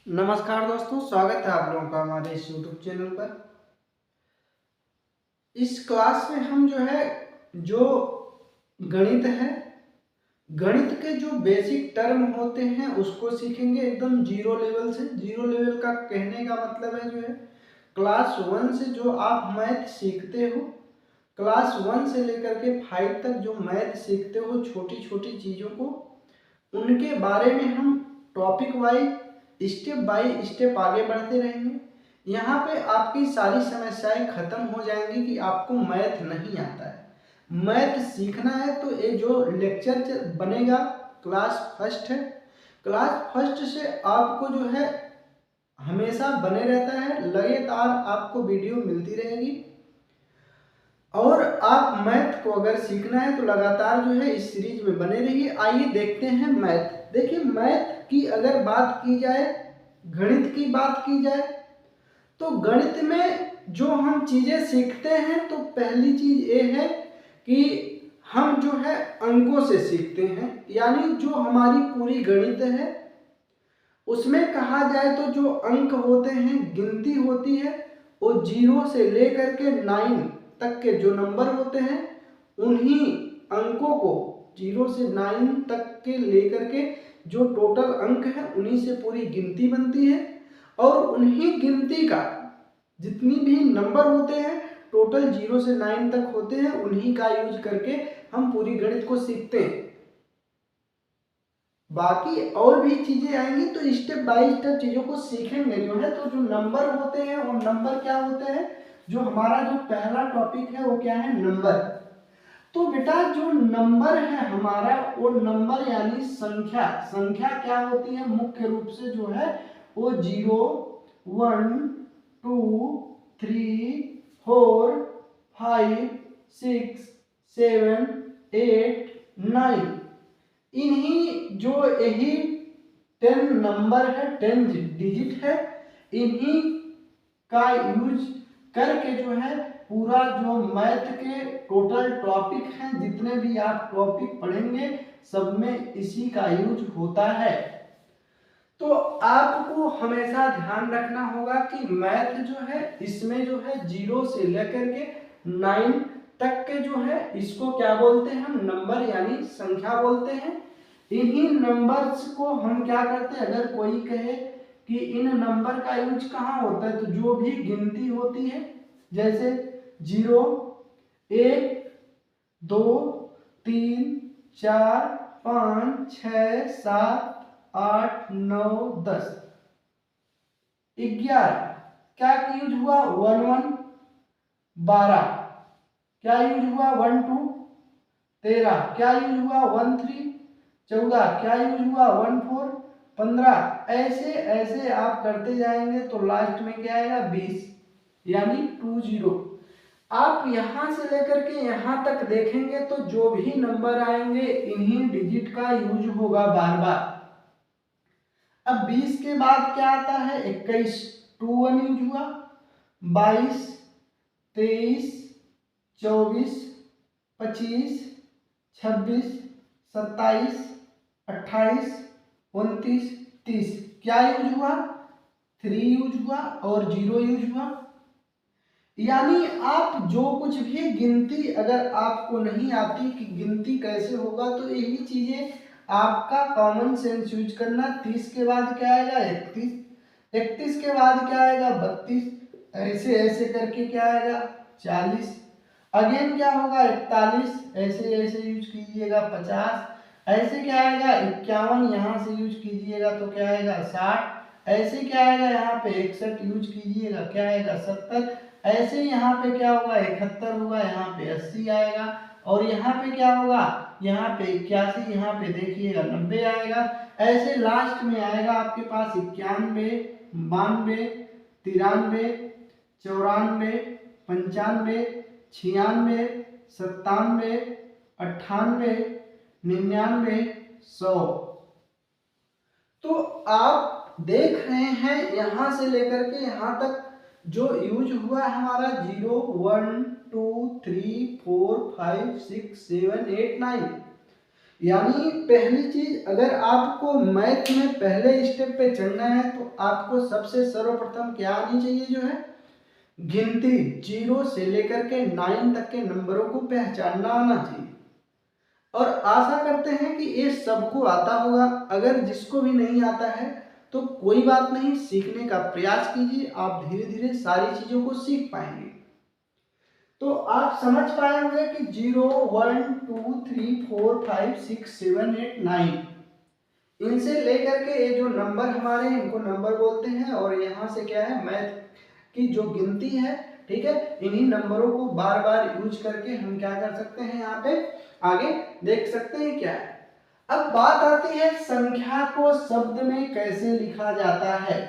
नमस्कार दोस्तों, स्वागत है आप लोगों का हमारे इस YouTube चैनल पर। इस क्लास में हम जो गणित है, गणित के जो बेसिक टर्म होते हैं उसको सीखेंगे एकदम जीरो लेवल से। जीरो लेवल का कहने का मतलब है क्लास 1 से जो आप मैथ सीखते हो, क्लास 1 से लेकर के 5 तक जो मैथ सीखते हो छोटी छोटी चीज़ों को, उनके बारे में हम topic wise step by step आगे बढ़ते रहेंगे। यहाँ पे आपकी सारी समस्याएं खत्म हो जाएंगी कि आपको मैथ नहीं आता है। मैथ सीखना है तो ये जो लेक्चर बनेगा क्लास फर्स्ट है, क्लास फर्स्ट से आपको हमेशा बने रहता है, लगातार आपको वीडियो मिलती रहेगी और आप मैथ को अगर सीखना है तो लगातार इस सीरीज में बने रहिए। आइए देखते हैं मैथ। देखिए, मैथ की अगर बात की जाए, गणित की बात की जाए, तो गणित में जो हम चीज़ें सीखते हैं तो पहली चीज़ ये है कि हम अंकों से सीखते हैं। यानी जो हमारी पूरी गणित है उसमें कहा जाए तो जो अंक होते हैं, गिनती होती है, वो 0 से लेकर के 9 तक के जो नंबर होते हैं उन्हीं अंकों को 0 से 9 तक के लेकर के जो टोटल अंक है उन्हीं से पूरी गिनती बनती है। और उन्हीं गिनती का जितनी भी नंबर होते हैं टोटल 0 से 9 तक होते हैं, उन्हीं का यूज करके हम पूरी गणित को सीखते हैं। बाकी और भी चीजें आएंगी तो स्टेप बाय स्टेप चीजों को सीखेंगे। तो जो नंबर होते हैं वो नंबर क्या होते हैं, जो हमारा जो पहला टॉपिक है वो क्या है, नंबर। तो बेटा जो नंबर है हमारा, वो नंबर यानी संख्या। संख्या क्या होती है मुख्य रूप से वो 0, 1, 2, 3, 4, 5, 6, 7, 8, 9, इन्हीं जो यही 10 नंबर है, 10 डिजिट है, इन्हीं का यूज करके पूरा जो मैथ के टोटल टॉपिक हैं, जितने भी आप टॉपिक पढ़ेंगे सब में इसी का यूज होता है। तो आपको हमेशा ध्यान रखना होगा कि मैथ इसमें 0 से लेकर के 9 तक के इसको क्या बोलते हैं, हम नंबर यानी संख्या बोलते हैं। इन्हीं नंबर्स को हम क्या करते हैं, अगर कोई कहे कि इन नंबर का यूज कहाँ होता है, तो जो भी गिनती होती है जैसे 0, 1, 2, 3, 4, 5, 6, 7, 8, 9, 10, 11, क्या यूज हुआ 1 1, 12, क्या यूज हुआ 1 2, 13, क्या यूज हुआ 1 3, 14, क्या यूज हुआ 1 4, 15। ऐसे ऐसे आप करते जाएंगे तो लास्ट में क्या आएगा 20, यानी 20। आप यहां से लेकर के यहां तक देखेंगे तो जो भी नंबर आएंगे इन्हीं डिजिट का यूज होगा बार बार। अब 20 के बाद क्या आता है, 21, 2 1 यूज हुआ, 22, 23, 24, 25, 26, 27, 28, 29, 30, क्या यूज हुआ 3 यूज हुआ और 0 यूज हुआ। यानी आप जो कुछ भी गिनती अगर आपको नहीं आती कि गिनती कैसे होगा, तो यही चीजें आपका कॉमन सेंस यूज करना। 30 के बाद क्या आएगा 31, 31 के बाद क्या आएगा 32, ऐसे ऐसे करके क्या आएगा 40, अगेन क्या होगा 41, ऐसे ऐसे यूज कीजिएगा 50, ऐसे क्या आएगा 51, यहाँ से यूज कीजिएगा तो क्या आएगा 60, ऐसे क्या आएगा यहाँ पे 61 यूज कीजिएगा क्या आएगा 70, ऐसे यहाँ पे क्या होगा 71 होगा, यहाँ पे 80 आएगा, और यहाँ पे क्या होगा यहाँ पे 81, यहाँ पे देखिएगा 90 आएगा। ऐसे लास्ट में आएगा आपके पास 91, 92, 93, 94, 95, 96, 97, 98, 99, 100। तो आप देख रहे हैं यहां से लेकर के यहां तक जो यूज हुआ है हमारा 0 1 2 3 4 5 6 7 8 9, यानी पहली चीज, अगर आपको मैथ में पहले स्टेप पे चढ़ना है तो आपको सबसे सर्वप्रथम क्या आनी चाहिए, जो है गिनती 0 से लेकर के 9 तक के नंबरों को पहचानना आना चाहिए। और आशा करते हैं कि ये सबको आता होगा। अगर जिसको भी नहीं आता है तो कोई बात नहीं, सीखने का प्रयास कीजिए, आप धीरे धीरे सारी चीजों को सीख पाएंगे। तो आप समझ पाए होंगे कि 0 1 2 3 4 5 6 7 8 9 इनसे लेकर के ये जो नंबर हमारे हैं इनको नंबर बोलते हैं। और यहाँ से क्या है, मैथ की जो गिनती है, ठीक है, इन्हीं नंबरों को बार बार यूज करके हम क्या कर सकते हैं, यहाँ पे आगे देख सकते हैं क्या है। अब बात आती है संख्या को शब्द में कैसे लिखा जाता है।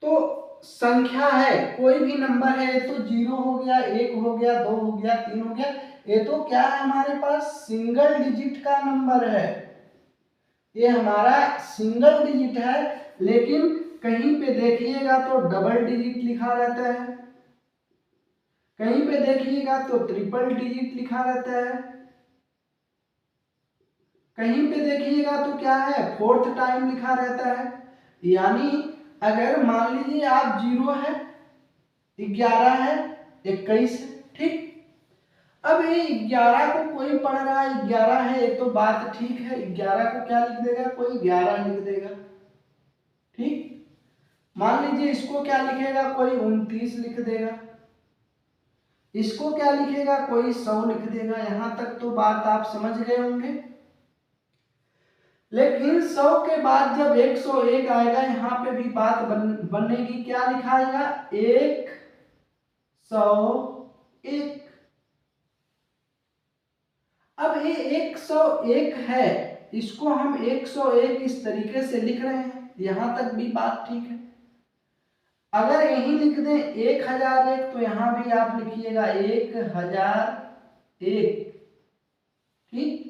तो संख्या है, कोई भी नंबर है, तो 0 हो गया, 1 हो गया, 2 हो गया, 3 हो गया, ये तो क्या है हमारे पास सिंगल डिजिट का नंबर है, ये हमारा सिंगल डिजिट है। लेकिन कहीं पे देखिएगा तो डबल डिजिट लिखा रहता है, कहीं पे देखिएगा तो ट्रिपल डिजिट लिखा रहता है, कहीं पे देखिएगा तो क्या है, फोर्थ टाइम लिखा रहता है। यानी अगर मान लीजिए आप 0 है, 11 है, 21 है, ठीक। अब ये 11 को कोई पढ़ रहा है, 11 है, ये तो बात ठीक है, 11 को क्या लिख देगा, कोई 11 लिख देगा, ठीक। मान लीजिए इसको क्या लिखेगा, कोई 29 लिख देगा, इसको क्या लिखेगा, कोई 100 लिख देगा। यहां तक तो बात आप समझ गए होंगे। लेकिन 100 के बाद जब 101 आएगा, यहां पे भी बात बनेगी, क्या लिखा आएगा, 101। अब ये 101 है, इसको हम 101 इस तरीके से लिख रहे हैं, यहां तक भी बात ठीक है। अगर यही लिख दें 1001, तो यहां भी आप लिखिएगा 1001, ठीक।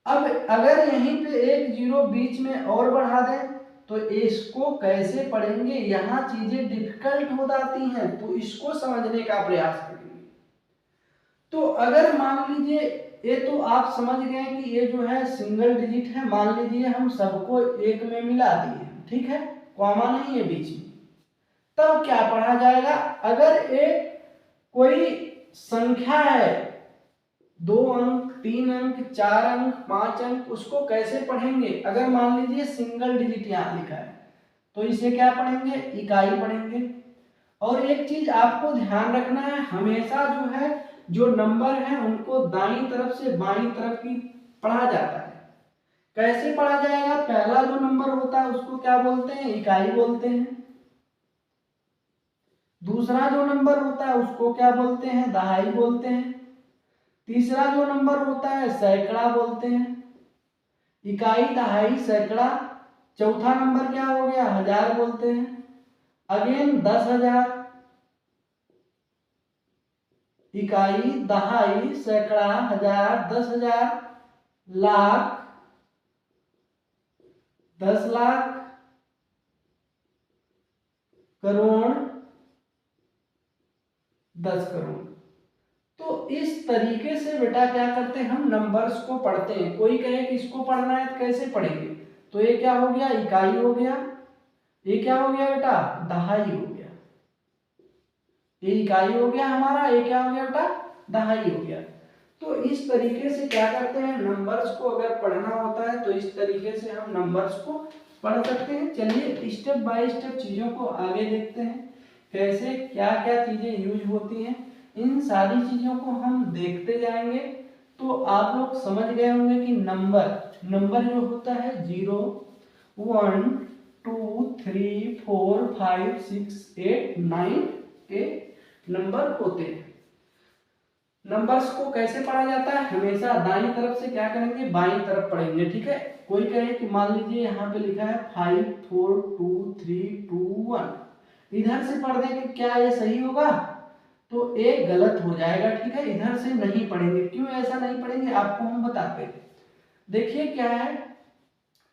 अब अगर यहीं पे एक जीरो बीच में और बढ़ा दें तो इसको कैसे पढ़ेंगे, यहां चीजें डिफिकल्ट हो जाती हैं, तो इसको समझने का प्रयास करेंगे। तो अगर मान लीजिए, ये तो आप समझ गए कि ये जो है सिंगल डिजिट है, मान लीजिए हम सबको एक में मिला दिए, ठीक है, कॉमा नहीं है बीच में, तब क्या पढ़ा जाएगा। अगर एक कोई संख्या है, 2 अंक, 3 अंक, 4 अंक, 5 अंक, उसको कैसे पढ़ेंगे। अगर मान लीजिए सिंगल डिजिट यहाँ लिखा है तो इसे क्या पढ़ेंगे, इकाई पढ़ेंगे। और एक चीज आपको ध्यान रखना है, हमेशा जो है जो नंबर है उनको दाईं तरफ से बाईं तरफ की पढ़ा जाता है। कैसे पढ़ा जाएगा, पहला जो नंबर होता है उसको क्या बोलते हैं, इकाई बोलते हैं। दूसरा जो नंबर होता है उसको क्या बोलते हैं, दहाई बोलते हैं। तीसरा जो नंबर होता है सैकड़ा बोलते हैं। इकाई, दहाई, सैकड़ा। चौथा नंबर क्या हो गया, हजार बोलते हैं। अगेन 10,000, इकाई, दहाई, सैकड़ा, हजार, 10,000, लाख, 10 लाख, करोड़, 10 करोड़। तो इस तरीके से बेटा क्या करते हैं, हम नंबर्स को पढ़ते हैं। कोई कहे कि इसको पढ़ना है तो कैसे पढ़ेंगे, तो ये क्या हो गया, इकाई हो गया, ये क्या हो गया बेटा, दहाई हो गया, ये इकाई हो गया हमारा, ये क्या हो गया बेटा, दहाई हो गया। तो इस तरीके से क्या करते हैं, नंबर्स को अगर पढ़ना होता है तो इस तरीके से हम नंबर्स को पढ़ सकते हैं। चलिए स्टेप बाय स्टेप चीजों को आगे देखते हैं, कैसे क्या क्या चीजें यूज होती हैं। इन सारी चीजों को हम देखते जाएंगे तो आप लोग समझ गए होंगे कि नंबर जो होता है 0 1 2 3 4 5 6 8 9 के नंबर होते हैं। नंबर्स को कैसे पढ़ा जाता है, हमेशा दाईं तरफ से क्या करेंगे, बाईं तरफ पढ़ेंगे, ठीक है। कोई कहे कि मान लीजिए यहाँ पे लिखा है 5 4 2 3 2 1, इधर से पढ़ दें कि क्या ये सही होगा, तो ये गलत हो जाएगा, ठीक है। इधर से नहीं पढ़ेंगे, क्यों ऐसा नहीं पढ़ेंगे आपको हम बताते हैं। देखिए क्या है,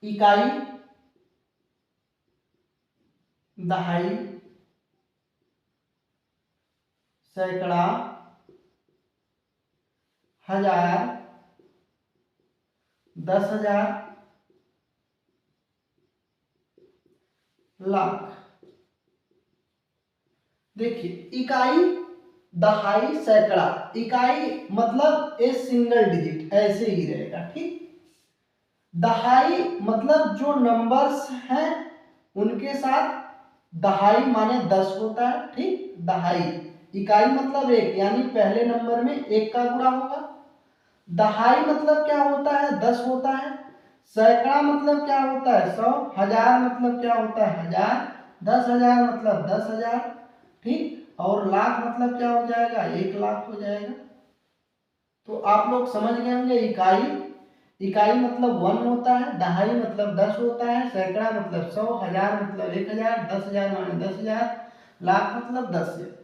इकाई, दहाई, सैकड़ा, हजार, 10,000, लाख। देखिए इकाई, दहाई, सैकड़ा, इकाई मतलब ए सिंगल डिजिट ऐसे ही रहेगा, ठीक। दहाई मतलब जो नंबर्स हैं उनके साथ दहाई माने 10 होता है, ठीक। दहाई, इकाई मतलब एक, यानी पहले नंबर में एक का गुणा होगा। दहाई मतलब क्या होता है, 10 होता है। सैकड़ा मतलब क्या होता है, 100। हजार मतलब क्या होता है, 1000। 10,000 मतलब 10,000, ठीक। और लाख मतलब क्या हो जाएगा, 1,00,000 हो जाएगा। तो आप लोग समझ गए होंगे, इकाई, इकाई मतलब 1 होता है, दहाई मतलब 10 होता है, सैकड़ा मतलब 100, हजार मतलब 1,000, 10,000 माने 10,000, लाख मतलब 10,000।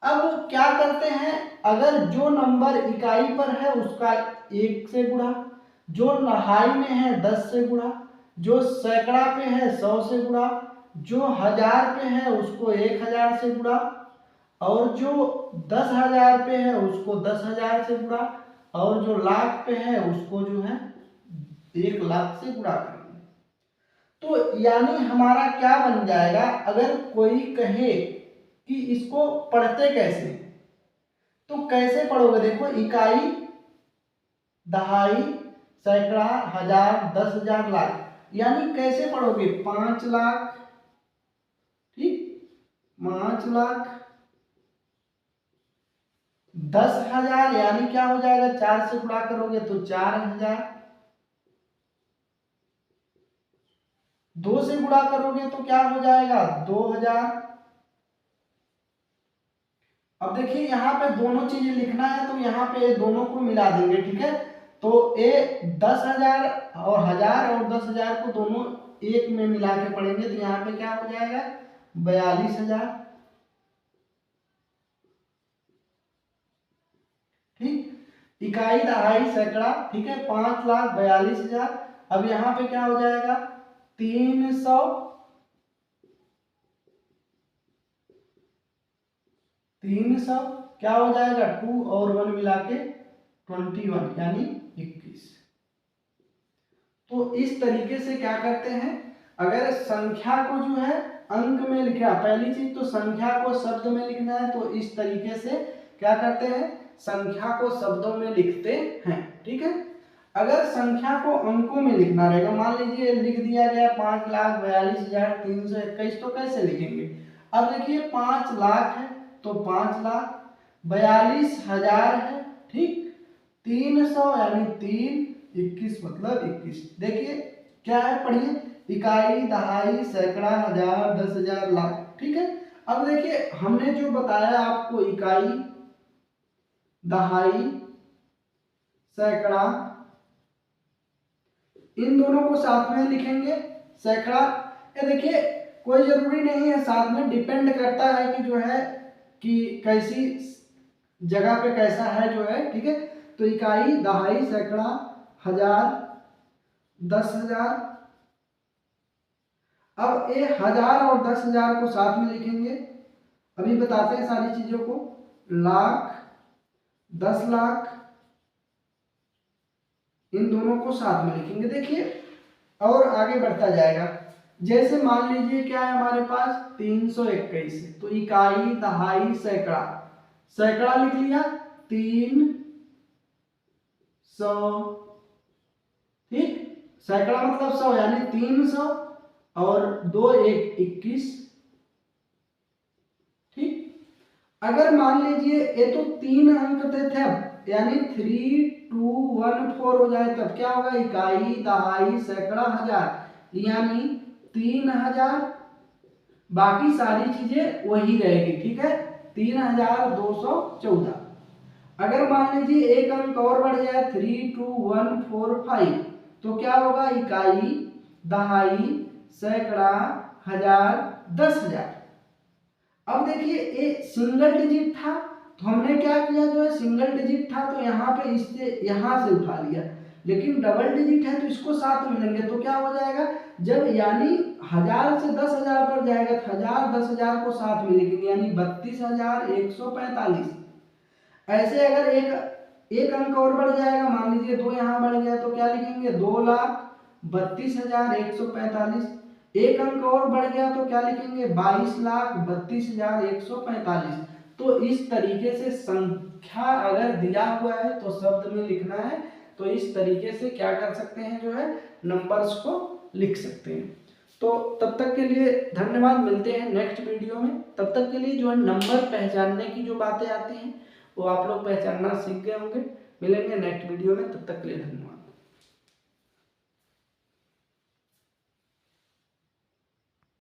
अब क्या करते हैं, अगर जो नंबर इकाई पर है उसका 1 से गुणा, जो दहाई में है 10 से गुणा, जो सैकड़ा पे है 100 से गुणा, जो हजार पे है उसको 1,000 से गुणा, और जो 10,000 पे है उसको 10,000 से गुणा, और जो लाख पे है उसको जो है 1,00,000 से गुणा करेंगे। तो यानी हमारा क्या बन जाएगा, अगर कोई कहे कि इसको पढ़ते कैसे, तो कैसे पढ़ोगे, देखो इकाई, दहाई, सैकड़ा, हजार, 10,000, लाख, यानी कैसे पढ़ोगे, 5,00,000, ठीक। 5,00,000, 10,000 यानी क्या हो जाएगा, 4 से गुणा करोगे तो 4,000, 2 से गुणा करोगे तो क्या हो जाएगा, 2,000। अब देखिए यहाँ पे दोनों चीजें लिखना है तो यहाँ पे ये दोनों को मिला देंगे, ठीक है। तो ये 10,000 और हजार और 10,000 को दोनों एक में मिला के पढ़ेंगे तो यहाँ पे क्या हो जाएगा, 42,000, ठीक। इकाई, दहाई, सैकड़ा, ठीक है, 5,42,000। अब यहाँ पे क्या हो जाएगा, 300, 300 क्या हो जाएगा, 2 और 1 मिला के 21 यानी 21। तो इस तरीके से क्या करते हैं, अगर संख्या को जो है अंक में लिखा, पहली चीज तो संख्या को शब्द में लिखना है, तो इस तरीके से क्या करते हैं, संख्या को शब्दों में लिखते हैं, ठीक है। अगर संख्या को अंकों में लिखना रहेगा, मान लीजिए लिख दिया गया 5,42,321, तो कैसे लिखेंगे। अब देखिए 5,00,000 है तो 5,00,000, 42,000 है, ठीक। 300 यानी 3, 21 मतलब 21। देखिए क्या है, पढ़िए, इकाई, दहाई, सैकड़ा, हजार, 10,000, लाख, ठीक है। अब देखिए हमने जो बताया आपको, इकाई, दहाई, सैकड़ा, इन दोनों को साथ में लिखेंगे। सैकड़ा, ये देखिए कोई जरूरी नहीं है साथ में, डिपेंड करता है कि जो है कि कैसी जगह पे कैसा है जो है, ठीक है। तो इकाई, दहाई, सैकड़ा, हजार, 10,000। अब ये 1000 और 10,000 को साथ में लिखेंगे, अभी बताते हैं सारी चीजों को। लाख, 10,00,000, इन दोनों को साथ में लिखेंगे। देखिए और आगे बढ़ता जाएगा, जैसे मान लीजिए क्या है हमारे पास, 321 है, तो इकाई, दहाई, सैकड़ा, सैकड़ा लिख लिया 300, ठीक। सैकड़ा मतलब 100 यानी 300, और 2 1 21, ठीक। अगर मान लीजिए ये तो 3 अंक थे, यानी 3214 हो जाए तब क्या होगा, इकाई, दहाई, सैकड़ा, हजार, यानी 3,000, बाकी सारी चीजें वही रहेगी, ठीक है, 3,214। अगर मान लीजिए एक अंक और बढ़ जाए, 32145, तो क्या होगा, इकाई, दहाई, सैकड़ा, हजार, 10,000। अब देखिए ये सिंगल डिजिट था, तो हमने क्या किया, जो है सिंगल डिजिट था तो यहाँ पे इससे यहाँ से उठा लिया, लेकिन डबल डिजिट है तो इसको साथ में लेंगे तो क्या हो जाएगा, जब यानी 1000 से 10,000 पर जाएगा तो 1000 10,000 को साथ में लिखेंगे, यानी 32,145। ऐसे अगर एक एक अंक और बढ़ जाएगा, मान लीजिए 2 यहाँ बढ़ गया तो क्या लिखेंगे 2,32,145। एक अंक और बढ़ गया तो क्या लिखेंगे 22,32,145। तो इस तरीके से संख्या अगर दिया हुआ है तो शब्द में लिखना है, तो इस तरीके से क्या कर सकते हैं जो है नंबर्स को लिख सकते हैं। तो तब तक के लिए धन्यवाद, मिलते हैं नेक्स्ट वीडियो में। तब तक के लिए जो है नंबर पहचानने की जो बातें आती हैं वो आप लोग पहचानना सीख गए होंगे। मिलेंगे नेक्स्ट वीडियो में, तब तक के लिए धन्यवाद।